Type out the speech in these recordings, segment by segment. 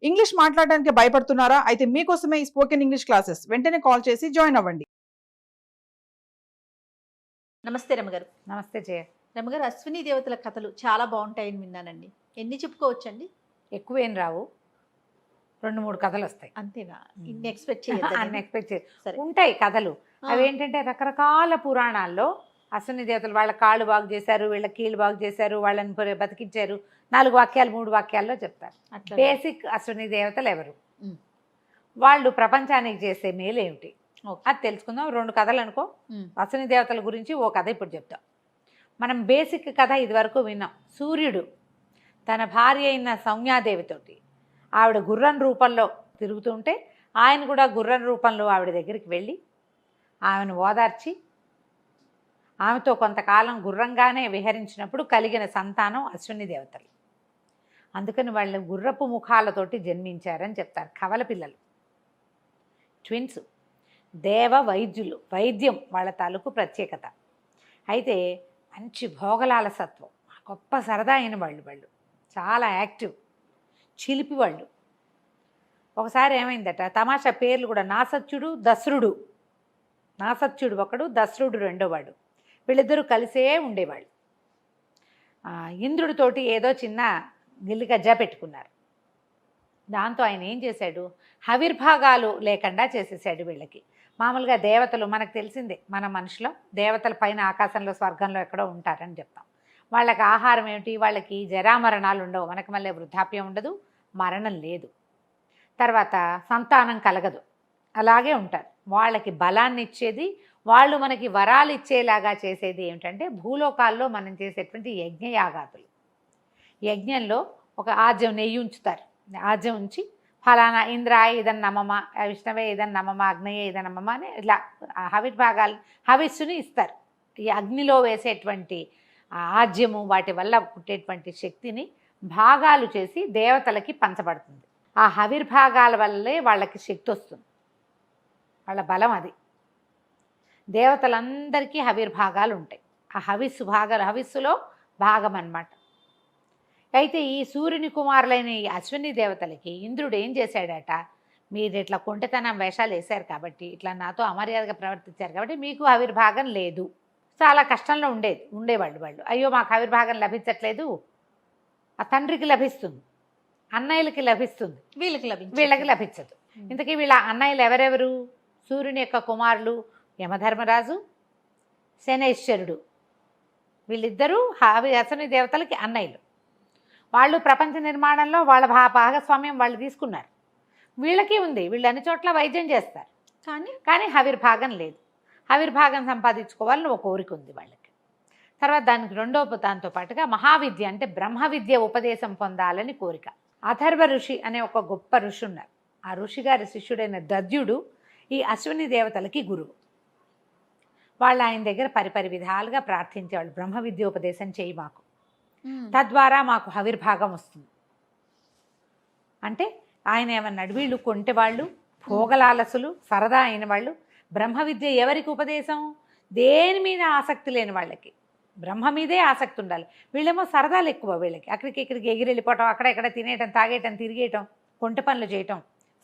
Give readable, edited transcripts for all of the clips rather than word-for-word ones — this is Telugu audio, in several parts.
ఇంగ్లీష్ మాట్లాడడానికి భయపడుతున్నారా? అయితే మీకోసమే ఈ స్పోకెన్ ఇంగ్లీష్ క్లాసెస్. వెంటనే కాల్ చేసి జాయిన్ అవ్వండి. నమస్తే రమగారు. నమస్తే జయ. రమగారు, అశ్విని దేవతల కథలు చాలా బాగుంటాయని విన్నానండి. ఎన్ని చెప్పుకోవచ్చండి? ఎక్కువేం రావు, 2-3 కథలు వస్తాయి. అంతేనా? ఇన్ని ఎక్స్పెక్ట్ అన్ని ఎక్స్పెక్ట్ సరే. ఉంటాయి కథలు. అవేంటంటే రకరకాల పురాణాల్లో అశ్విని దేవతలు వాళ్ళ కాళ్ళు బాగు చేశారు, వీళ్ళ కీళ్ళు బాగు చేశారు, వాళ్ళని బతికించారు, 4 వాక్యాలు 3 వాక్యాల్లో చెప్తారు. బేసిక్ అశ్విని దేవతలు ఎవరు, వాళ్ళు ప్రపంచానికి చేసే మేలు ఏమిటి, అది తెలుసుకుందాం. 2 కథలు అనుకో. అశ్విని దేవతల గురించి ఓ కథ ఇప్పుడు చెప్తాం. మనం బేసిక్ కథ ఇదివరకు విన్నాం. సూర్యుడు తన భార్య అయిన సౌమ్యాదేవితోటి ఆవిడ గుర్రం రూపంలో తిరుగుతుంటే ఆయన కూడా గుర్రం రూపంలో ఆవిడ దగ్గరికి వెళ్ళి ఆమెను ఓదార్చి ఆమెతో కొంతకాలం గుర్రంగానే విహరించినప్పుడు కలిగిన సంతానం అశ్విని దేవతలు. అందుకని వాళ్ళు గుర్రపు ముఖాలతోటి జన్మించారని చెప్తారు. కవల పిల్లలు, ట్విన్స్. దేవ వైద్యులు, వైద్యం వాళ్ళ తాలూకు ప్రత్యేకత. అయితే మంచి భోగలాలసత్వం, గొప్ప సరదా అయిన వాళ్ళు చాలా యాక్టివ్, చిలిపి వాళ్ళు. ఒకసారి ఏమైందట, తమాషా పేర్లు కూడా, నాసత్యుడు దస్రుడు. నాసత్యుడు ఒకడు, దస్రుడు రెండోవాడు. వీళ్ళిద్దరూ కలిసే ఉండేవాళ్ళు. ఇంద్రుడితోటి ఏదో చిన్న గిల్లి గజ్జా పెట్టుకున్నారు. దాంతో ఆయన ఏం చేశాడు, హవిర్భాగాలు లేకుండా చేసేసాడు వీళ్ళకి. మామూలుగా దేవతలు మనకు తెలిసిందే, మన మనుషులో దేవతల పైన ఆకాశంలో స్వర్గంలో ఎక్కడో ఉంటారని చెప్తాం. వాళ్ళకి ఆహారం ఏమిటి, వాళ్ళకి జరామరణాలు ఉండవు. మనకి మళ్ళీ వృద్ధాప్యం ఉండదు, మరణం లేదు, తర్వాత సంతానం కలగదు, అలాగే ఉంటారు. వాళ్ళకి బలాన్ని ఇచ్చేది, వాళ్ళు మనకి వరాలు ఇచ్చేలాగా చేసేది ఏమిటంటే భూలోకాల్లో మనం చేసేటువంటి యజ్ఞయాగాతులు. యజ్ఞంలో ఒక ఆజ్యం నెయ్యి ఉంచుతారు. ఆజ్యం ఉంచి ఫలానా ఇంద్రాయ ఇదన్ నమమ, విష్ణవే ఇదన్ నమమ, అగ్నయే ఇదన్ నమమ అని ఇట్లా హవిర్భాగాలు హవిస్సుని ఇస్తారు. ఈ అగ్నిలో వేసేటువంటి ఆజ్యము వాటి వల్ల పుట్టేటువంటి శక్తిని భాగాలు చేసి దేవతలకి పంచబడుతుంది. ఆ హవిర్భాగాల వల్లే వాళ్ళకి శక్తి వస్తుంది, వాళ్ళ బలం అది. దేవతలందరికీ హవిర్భాగాలు ఉంటాయి. ఆ హవిస్సులో భాగం అన్నమాట. అయితే ఈ సూర్యుని కుమారులైన ఈ అశ్విని దేవతలకి ఇంద్రుడు ఏం చేశాడట, మీరు ఇట్లా కొంటెతనం వేషాలు వేశారు కాబట్టి, ఇట్లా నాతో అమర్యాదగా ప్రవర్తించారు కాబట్టి మీకు హవిర్భాగం లేదు. చాలా కష్టంలో ఉండేవాళ్ళు వాళ్ళు. అయ్యో మాకు హవిర్భాగం లభించట్లేదు. ఆ తండ్రికి లభిస్తుంది, అన్నయ్యలకి లభిస్తుంది, వీళ్ళకి లభించదు. ఇంతకీ వీళ్ళ అన్నయ్యలు ఎవరెవరు? సూర్యుని యొక్క కుమారులు యమధర్మరాజు, శనేశ్వరుడు. వీళ్ళిద్దరూ అశ్విని దేవతలకి అన్నయ్యలు. వాళ్ళు ప్రపంచ నిర్మాణంలో వాళ్ళ భాగస్వామ్యం వాళ్ళు తీసుకున్నారు. వీళ్ళకి ఉంది, వీళ్ళు అన్ని చోట్ల వైద్యం చేస్తారు, కానీ హవిర్భాగం లేదు. హవిర్భాగం సంపాదించుకోవాలని ఒక కోరిక ఉంది వాళ్ళకి. తర్వాత దానికి దాంతో పాటుగా మహావిద్య అంటే బ్రహ్మ విద్య ఉపదేశం పొందాలని కోరిక. అథర్వ ఋషి అనే ఒక గొప్ప ఋషి ఉన్నారు. ఆ ఋషి గారి శిష్యుడైన దద్యుడు ఈ అశ్విని దేవతలకి గురువు. వాళ్ళు ఆయన దగ్గర పరిపరి విధాలుగా ప్రార్థించేవాళ్ళు, బ్రహ్మ విద్య ఉపదేశం చేయి మాకు, తద్వారా మాకు హవిర్భాగం వస్తుంది అంటే. ఆయన ఏమన్నాడు, వీళ్ళు కొంటెవాళ్ళు, భోగలాలసులు, సరదా అయిన వాళ్ళు. బ్రహ్మ విద్య ఎవరికి ఉపదేశం? దేని మీద ఆసక్తి లేని వాళ్ళకి బ్రహ్మ మీదే ఆసక్తి ఉండాలి. వీళ్ళేమో సరదాలు ఎక్కువ, వీళ్ళకి అక్కడికి ఇక్కడికి ఎగిరెళ్ళిపోవటం, అక్కడెక్కడ తినేయటం, తాగేయటం, తిరిగేయటం, కొంట పనులు చేయటం,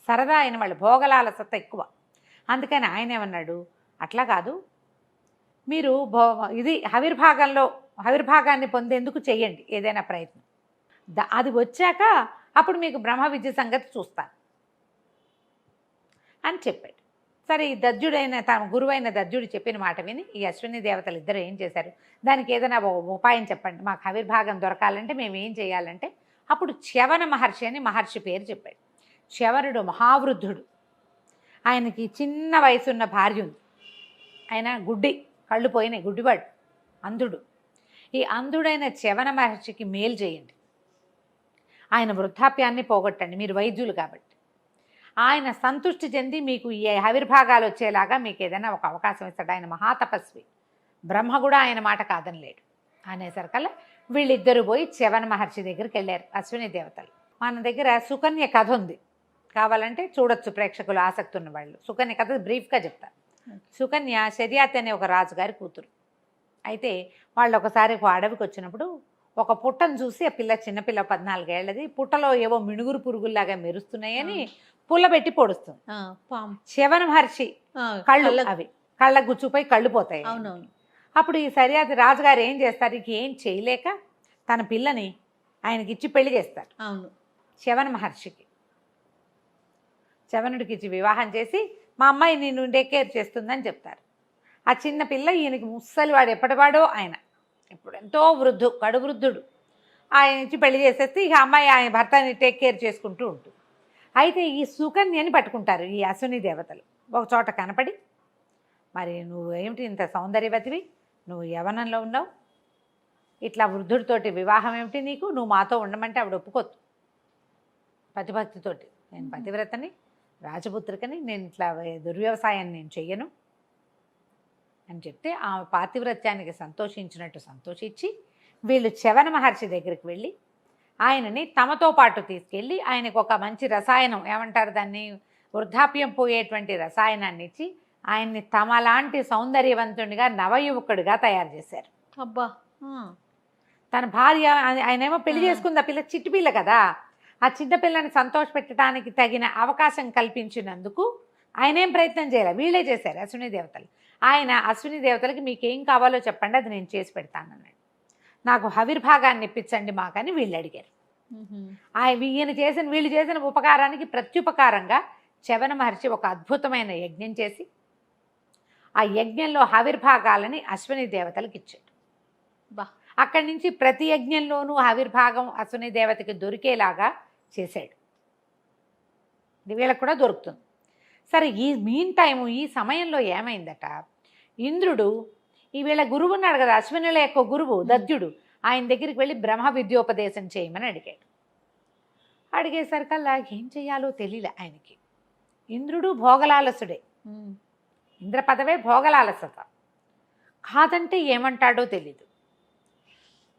సరదా అయిన వాళ్ళు, భోగలాలసత ఎక్కువ. అందుకని ఆయన ఏమన్నాడు, అట్లా కాదు, మీరు ఇది హవిర్భాగాన్ని పొందేందుకు చెయ్యండి ఏదైనా ప్రయత్నం. అది వచ్చాక అప్పుడు మీకు బ్రహ్మ విద్య సంగతి చూస్తాను అని చెప్పాడు. సరే, ఈ దద్యుడైన తన గురువైన దద్యుడు చెప్పిన మాట విని ఈ అశ్విని దేవతలు ఇద్దరు ఏం చేశారు, దానికి ఏదైనా ఉపాయం చెప్పండి, మాకు హవిర్భాగం దొరకాలంటే మేము ఏం చేయాలంటే, అప్పుడు చ్యవన మహర్షి అని మహర్షి పేరు చెప్పాడు. చ్యవనుడు మహావృద్ధుడు, ఆయనకి చిన్న వయసున్న భార్య ఉంది. ఆయన గుడ్డి, కళ్ళు పోయినాయి, గుడ్డివాడు, అంధుడు. ఈ అంధుడైన చ్యవన మహర్షికి మేలు చేయండి, ఆయన వృద్ధాప్యాన్ని పోగొట్టండి, మీరు వైద్యులు కాబట్టి. ఆయన సంతృష్టి చెంది మీకు ఈ హవిర్భాగాలు వచ్చేలాగా మీకు ఏదైనా ఒక అవకాశం ఇస్తాడు. ఆయన మహాతపస్వి, బ్రహ్మ కూడా ఆయన మాట కాదనలేడు అనేసరికల్లా వీళ్ళిద్దరూ పోయి చ్యవన మహర్షి దగ్గరికి వెళ్ళారు అశ్విని దేవతలు. మన దగ్గర సుకన్య కథ ఉంది, కావాలంటే చూడొచ్చు ప్రేక్షకులు ఆసక్తి ఉన్న వాళ్ళు. సుకన్య కథ బ్రీఫ్గా చెప్తారు. సుకన్య శర్యాతి అనే ఒక రాజుగారి కూతురు. అయితే వాళ్ళు ఒకసారి ఒక అడవికి వచ్చినప్పుడు ఒక పుట్టను చూసి ఆ పిల్ల చిన్నపిల్ల 14 ఏళ్ళది పుట్టలో ఏవో మిణుగురు పురుగుల్లాగా మెరుస్తున్నాయని పుల్లబెట్టి పొడుస్తుంది. పాము. శవన మహర్షి కళ్ళు అవి కళ్ళ గుచ్చుపోయి కళ్ళు పోతాయి. అవునవును. అప్పుడు ఈ సరియాది రాజుగారు ఏం చేస్తారు, ఇక ఏం చేయలేక తన పిల్లని ఆయనకి ఇచ్చి పెళ్లి చేస్తారు. అవును. శవన మహర్షికి శవనుడికి ఇచ్చి వివాహం చేసి మా అమ్మాయి నిన్ను టేక్ కేర్ చేస్తుందని చెప్తారు. ఆ చిన్న పిల్ల ఈయనకి ముసలివాడు ఎప్పటివాడో ఆయన ఇప్పుడు ఎంతో కడు వృద్ధుడు. ఆయన ఇచ్చి పెళ్లి చేసేస్తే ఇక అమ్మాయి ఆయన భర్తని టేక్ కేర్ చేసుకుంటూ ఉంటుంది. అయితే ఈ సుకన్యని పట్టుకుంటారు ఈ అశ్విని దేవతలు. ఒక చోట కనపడి, మరి నువ్వు ఏమిటి ఇంత సౌందర్యవతివి, నువ్వు యవనంలో ఉన్నావు, ఇట్లా వృద్ధుడితోటి వివాహం ఏమిటి నీకు, నువ్వు మాతో ఉండమంటే ఆవిడ ఒప్పుకోద్దు. పతిభక్తితోటి నేను పతివ్రతని రాజపుత్రికని, నేను ఇట్లా దుర్వ్యవసాయాన్ని నేను చెయ్యను అని చెప్తే ఆ పాతివ్రత్యానికి సంతోషించినట్టు సంతోషించి వీళ్ళు శవన మహర్షి దగ్గరికి వెళ్ళి ఆయనని తమతో పాటు తీసుకెళ్ళి ఆయనకు ఒక మంచి రసాయనం, ఏమంటారు దాన్ని, వృద్ధాప్యం పోయేటువంటి రసాయనాన్ని ఇచ్చి ఆయన్ని తమలాంటి సౌందర్యవంతునిగా నవయువకుడిగా తయారు చేశారు. అబ్బా. తన భార్య ఆయనేమో పెళ్లి చేసుకుంది, ఆ పిల్ల చిట్టి పిల్ల కదా, ఆ చిన్న పిల్లని సంతోషపెట్టడానికి తగిన అవకాశం కల్పించినందుకు ఆయన ఏం ప్రయత్నం చేయాలి, వీళ్ళే చేశారు అశ్విని దేవతలు. ఆయన అశ్విని దేవతలకి మీకు ఏం కావాలో చెప్పండి, అది నేను చేసి పెడతానన్నాడు. నాకు హవిర్భాగాన్ని ఇప్పించండి మాకని వీళ్ళు అడిగారు. వీళ్ళు చేసిన ఉపకారానికి ప్రత్యుపకారంగా శవన మహర్షి ఒక అద్భుతమైన యజ్ఞం చేసి ఆ యజ్ఞంలో హవిర్భాగాలని అశ్విని దేవతలకు ఇచ్చాడు. అక్కడి నుంచి ప్రతి యజ్ఞంలోనూ హవిర్భాగం అశ్విని దేవతకి దొరికేలాగా చేశాడు. వీళ్ళకు కూడా దొరుకుతుంది. సరే, ఈ మీన్ టైము ఈ సమయంలో ఏమైందట, ఇంద్రుడు ఈ వీళ్ళ గురువు ఉన్నాడు కదా, అశ్వినుల యొక్క గురువు దత్యుడు, ఆయన దగ్గరికి వెళ్ళి బ్రహ్మ విద్యోపదేశం చేయమని అడిగాడు. అడిగేసరికల్లా ఏం చెయ్యాలో తెలియలే ఆయనకి. ఇంద్రుడు భోగలాలసుడే, ఇంద్ర పదవే భోగలాలసత, కాదంటే ఏమంటాడో తెలీదు.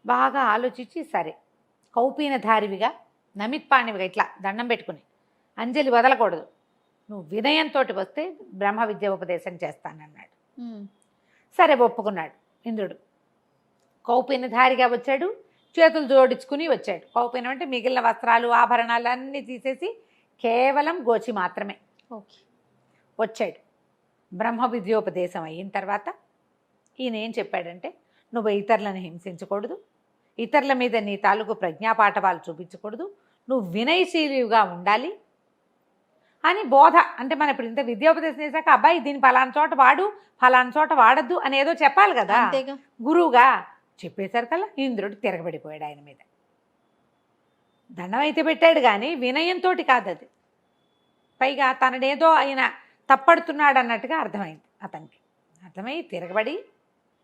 బాగా ఆలోచించి సరే కౌపీనధారివిగా నమిత్పాణివిగా ఇట్లా దండం పెట్టుకుని అంజలి వదలకూడదు, నువ్వు వినయంతో వస్తే బ్రహ్మ విద్య ఉపదేశం చేస్తానన్నాడు. సరే ఒప్పుకున్నాడు ఇంద్రుడు. కౌపీనధారిగా వచ్చాడు, చేతులు జోడించుకుని వచ్చాడు. కౌపీనం అంటే మిగిలిన వస్త్రాలు ఆభరణాలు అన్నీ తీసేసి కేవలం గోచి మాత్రమే వచ్చాడు. బ్రహ్మ విద్యోపదేశం అయిన తర్వాత ఈయన ఏం చెప్పాడంటే, నువ్వు ఇతరులను హింసించకూడదు, ఇతరుల మీద నీ తాలూకు ప్రజ్ఞాపాఠవాలు చూపించకూడదు, నువ్వు వినయశీలిగా ఉండాలి అని బోధ. అంటే మనం ఇప్పుడు ఇంత విద్యోపదేశం చేశాక అబ్బాయి దీన్ని ఫలానా చోట వాడు, ఫలానా చోట వాడద్దు అని ఏదో చెప్పాలి కదా గురువుగా. చెప్పేసరికల్లా ఇంద్రుడు తిరగబడిపోయాడు ఆయన మీద. దండం అయితే పెట్టాడు కానీ వినయంతో కాదు అది. పైగా తనడేదో ఆయన తప్పడుతున్నాడు అన్నట్టుగా అర్థమైంది అతనికి. అర్థమై తిరగబడి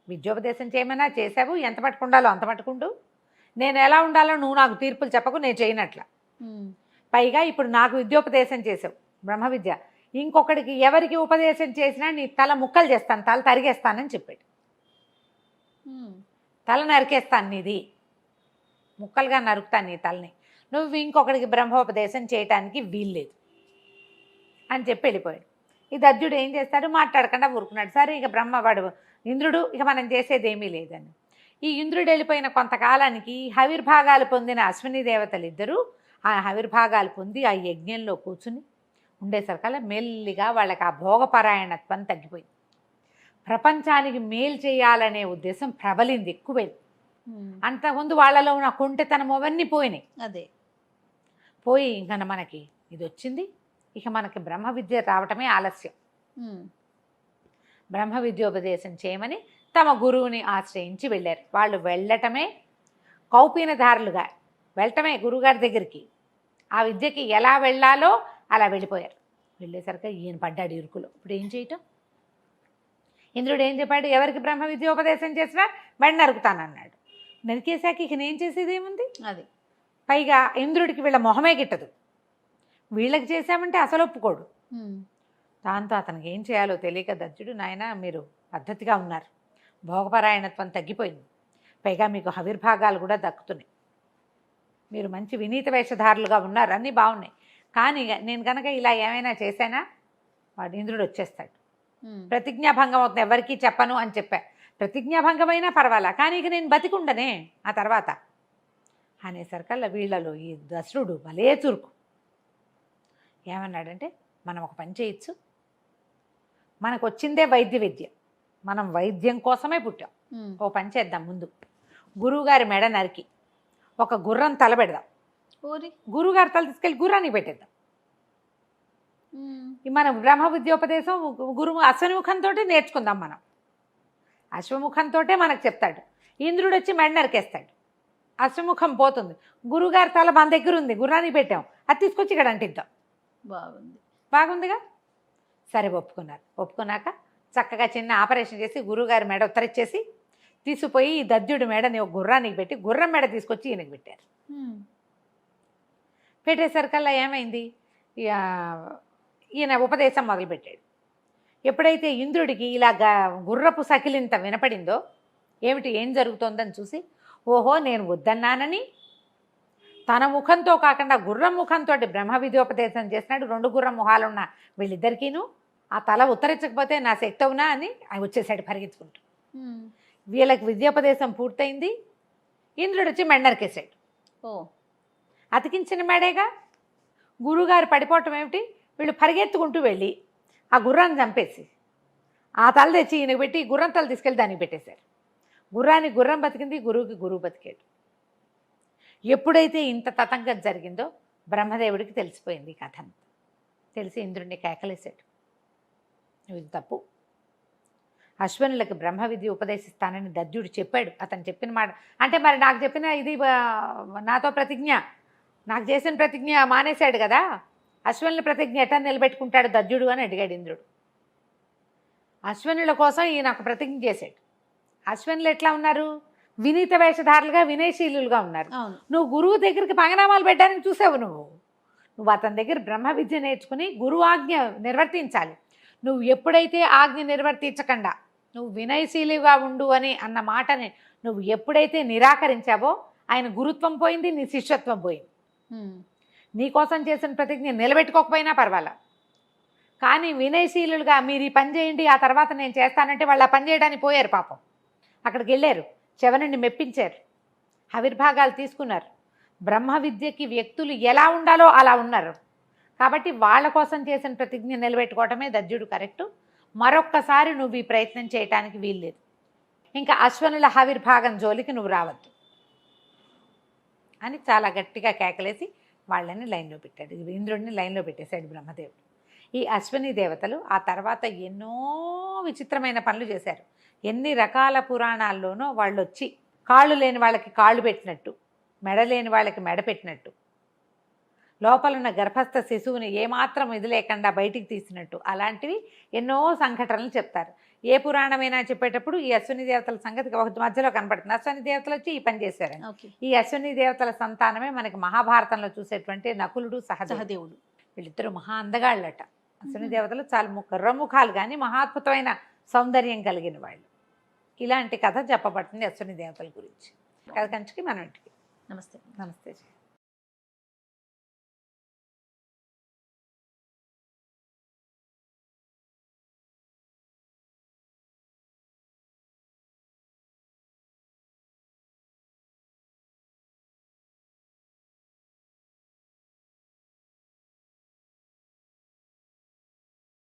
విద్యోపదేశం చేయమన్నా చేసావు, ఎంత పట్టుకుండాలో అంత పట్టుకుంటూ, నేను ఎలా ఉండాలో నువ్వు నాకు తీర్పులు చెప్పకు, నేను చేయనట్ల. పైగా ఇప్పుడు నాకు విద్యోపదేశం చేసావు బ్రహ్మ విద్య, ఇంకొకడికి ఎవరికి ఉపదేశం చేసినా నీ తల ముక్కలు చేస్తాను, తల తరిగేస్తానని చెప్పాడు. తల నరికేస్తాను, నీది ముక్కలుగా నరుకుతాను నీ తలని, నువ్వు ఇంకొకడికి బ్రహ్మోపదేశం చేయటానికి వీల్లేదు అని చెప్పి వెళ్ళిపోయాడు. ఈ దద్యుడు ఏం చేస్తాడు, మాట్లాడకుండా ఊరుకున్నాడు. సరే ఇక బ్రహ్మవాడు ఇంద్రుడు ఇక మనం చేసేది ఏమీ లేదని. ఈ ఇంద్రుడు వెళ్ళిపోయిన కొంతకాలానికి హవిర్భాగాలు పొందిన అశ్విని దేవతలు ఇద్దరూ ఆ హవిర్భాగాలు పొంది ఆ యజ్ఞంలో కూర్చుని ఉండేసరికల్లా మెల్లిగా వాళ్ళకి ఆ భోగపరాయణత్వం తగ్గిపోయింది. ప్రపంచానికి మేలు చేయాలనే ఉద్దేశం ప్రబలింది, ఎక్కువైంది. అంతకుముందు వాళ్ళలో ఉన్న కుంటితనం అవన్నీ పోయినాయి. అదే పోయి ఇంకా మనకి ఇది వచ్చింది, ఇక మనకి బ్రహ్మ విద్య రావటమే ఆలస్యం. బ్రహ్మ విద్యోపదేశం చేయమని తమ గురువుని ఆశ్రయించి వెళ్ళారు. వాళ్ళు వెళ్ళటమే కౌపీనధారులుగా వెళ్ళటమే గురువుగారి దగ్గరికి. ఆ విద్యకి ఎలా వెళ్ళాలో అలా వెళ్ళిపోయారు. వెళ్ళేసరికి ఈయన పడ్డాడు ఇరుకులో. ఇప్పుడు ఏం చేయటం? ఇంద్రుడు ఏం చెప్పాడు, ఎవరికి బ్రహ్మ విద్యోపదేశం చేసినా వెంట నరుకుతానన్నాడు. నరికేశాక ఇక నేను చేసేది ఏముంది? అది పైగా ఇంద్రుడికి వీళ్ళ మొహమే గిట్టదు, వీళ్ళకి చేశామంటే అసలు ఒప్పుకోడు. దాంతో అతనికి ఏం చేయాలో తెలియక దత్తుడు, నాయన మీరు పద్ధతిగా ఉన్నారు, భోగపరాయణత్వం తగ్గిపోయింది, పైగా మీకు హవిర్భాగాలు కూడా దక్కుతున్నాయి, మీరు మంచి వినీత వేషధారులుగా ఉన్నారు, అన్నీ బాగున్నాయి, కానీ నేను కనుక ఇలా ఏమైనా చేశానా వాడు ఇంద్రుడు వచ్చేస్తాడు, ప్రతిజ్ఞాభంగం అవుతుంది, ఎవరికీ చెప్పను అని చెప్పా. ప్రతిజ్ఞాభంగమైనా పర్వాలా, కానీ ఇక నేను బతికుండనే ఆ తర్వాత అనేసరికల్లా వీళ్ళలో ఈ దశరుడు భలే చురుకు. ఏమన్నాడంటే, మనం ఒక పని చేయొచ్చు, మనకు వచ్చిందే వైద్య విద్య, మనం వైద్యం కోసమే పుట్టాం, ఓ పని చేద్దాం. ముందు గురువుగారి మెడ నరికి ఒక గుర్రం తల పెడదాం, గురువుగారి తల తీసుకెళ్ళి గుర్రానికి పెట్టేద్దాం. మన బ్రహ్మ విద్యోపదేశం గురువు అశ్వముఖంతో నేర్చుకుందాం. మనం అశ్వముఖంతో మనకు చెప్తాడు. ఇంద్రుడు వచ్చి మెడ నరికేస్తాడు, అశ్వముఖం పోతుంది, గురువుగారి తల మన దగ్గర ఉంది, గుర్రానికి పెట్టాం, అది తీసుకొచ్చి ఇక్కడ అంటిద్దాం. బాగుందిగా. సరే ఒప్పుకున్నారు. ఒప్పుకున్నాక చక్కగా చిన్న ఆపరేషన్ చేసి గురువుగారి మెడ ఉత్తరిచ్చేసి తీసుకుపోయి ఈ దద్యుడి మెడని ఒక గుర్రానికి పెట్టి గుర్రం మెడ తీసుకొచ్చి ఈయనకి పెట్టారు. పెట్టేసరికల్లా ఏమైంది, ఈయన ఉపదేశం మొదలుపెట్టాడు. ఎప్పుడైతే ఇంద్రుడికి ఇలా గుర్రపు సకిలింత వినపడిందో, ఏం జరుగుతోందని చూసి, ఓహో నేను వద్దన్నానని తన ముఖంతో కాకుండా గుర్రం ముఖంతో బ్రహ్మ విద్యోపదేశం చేసినాడు. 2 గుర్రం మొహాలున్న వీళ్ళిద్దరికీను ఆ తల ఉత్తరించకపోతే నా శక్తి అవునా అని ఆయన వచ్చేసాడు పరిగెత్తుకుంటూ. వీళ్ళకి విద్యోపదేశం పూర్తయింది. ఇంద్రుడు వచ్చి మెడ నరికేశాడు. అతికించిన మెడేగా. గురువుగారు పడిపోవటం ఏమిటి, వీళ్ళు పరిగెత్తుకుంటూ వెళ్ళి ఆ గుర్రాన్ని చంపేసి ఆ తల తెచ్చి ఈయనకు పెట్టి గుర్రం తల తీసుకెళ్ళి దానికి పెట్టేశారు. గుర్రానికి గుర్రం బతికింది, గురువుకి గురువు బతికాడు. ఎప్పుడైతే ఇంత తతంగం జరిగిందో బ్రహ్మదేవుడికి తెలిసిపోయింది కథ అంతా. తెలిసి ఇంద్రుడిని కేకలేశాడు, ఇది తప్పు, అశ్వనులకు బ్రహ్మ విద్య ఉపదేశిస్తానని దద్యుడు చెప్పాడు. అతను చెప్పిన మాట అంటే మరి నాకు చెప్పిన ఇది నాతో ప్రతిజ్ఞ, నాకు చేసిన ప్రతిజ్ఞ మానేశాడు కదా, అశ్వనుల ప్రతిజ్ఞ ఎట్లా నిలబెట్టుకుంటాడు దద్యుడు అని అడిగాడు ఇంద్రుడు. అశ్వనుల కోసం ఈయన ఒక ప్రతిజ్ఞ చేశాడు. అశ్వనులు ఎట్లా ఉన్నారు, వినీత వేషధారులుగా వినయశీలుగా ఉన్నారు. నువ్వు గురువు దగ్గరికి పంగనామాలు పెట్టడానికి చూసావు. నువ్వు అతని దగ్గర బ్రహ్మ విద్య నేర్చుకుని గురువు ఆజ్ఞ నిర్వర్తించాలి. నువ్వు ఎప్పుడైతే ఆజ్ఞ నిర్వర్తించకుండా నువ్వు వినయశీలిగా ఉండు అని అన్న మాటని నువ్వు ఎప్పుడైతే నిరాకరించావో ఆయన గురుత్వం పోయింది, నీ శిష్యత్వం పోయింది. నీకోసం చేసిన ప్రతిజ్ఞ నిలబెట్టుకోకపోయినా పర్వాలా, కానీ వినయశీలుగా మీరు ఈ పని చేయండి ఆ తర్వాత నేను చేస్తానంటే వాళ్ళు ఆ పని చేయడానికి పోయారు. పాపం అక్కడికి వెళ్ళారు, శవనుడిని మెప్పించారు, ఆవిర్భాగాలు తీసుకున్నారు. బ్రహ్మ విద్యకి వ్యక్తులు ఎలా ఉండాలో అలా ఉన్నారు. కాబట్టి వాళ్ళ కోసం చేసిన ప్రతిజ్ఞ నిలబెట్టుకోవటమే దద్యుడు కరెక్టు. మరొక్కసారి నువ్వు ఈ ప్రయత్నం చేయటానికి వీల్లేదు. ఇంకా అశ్వనుల ఆవిర్భాగం జోలికి నువ్వు రావద్దు అని చాలా గట్టిగా కేకలేసి వాళ్ళని లైన్లో పెట్టాడు. ఇంద్రుడిని లైన్లో పెట్టేశాడు బ్రహ్మదేవుడు. ఈ అశ్వని దేవతలు ఆ తర్వాత ఎన్నో విచిత్రమైన పనులు చేశారు. ఎన్ని రకాల పురాణాల్లోనో వాళ్ళు వచ్చి కాళ్ళు లేని వాళ్ళకి కాళ్ళు పెట్టినట్టు, మెడ లేని వాళ్ళకి మెడ పెట్టినట్టు, లోపలున్న గర్భస్థ శిశువుని ఏమాత్రం ఇది లేకుండా బయటికి తీసినట్టు, అలాంటివి ఎన్నో సంఘటనలు చెప్తారు. ఏ పురాణమైనా చెప్పేటప్పుడు ఈ అశ్విని దేవతల సంగతి మధ్యలో కనపడుతుంది. అశ్విని దేవతలు వచ్చి ఈ పని చేశారు. ఈ అశ్విని దేవతల సంతానమే మనకి మహాభారతంలో చూసేటువంటి నకులుడు సహదేవుడు. వీళ్ళిద్దరూ మహా అందగాళ్ళట. అశ్విని దేవతలు చాలా కర్రముఖాలు కానీ మహాద్భుతమైన సౌందర్యం కలిగిన వాళ్ళు. ఇలాంటి కథ చెప్పబడుతుంది అశ్విని దేవతల గురించి. కథ కంచికి మనం ఇంటికి. నమస్తే. నమస్తే.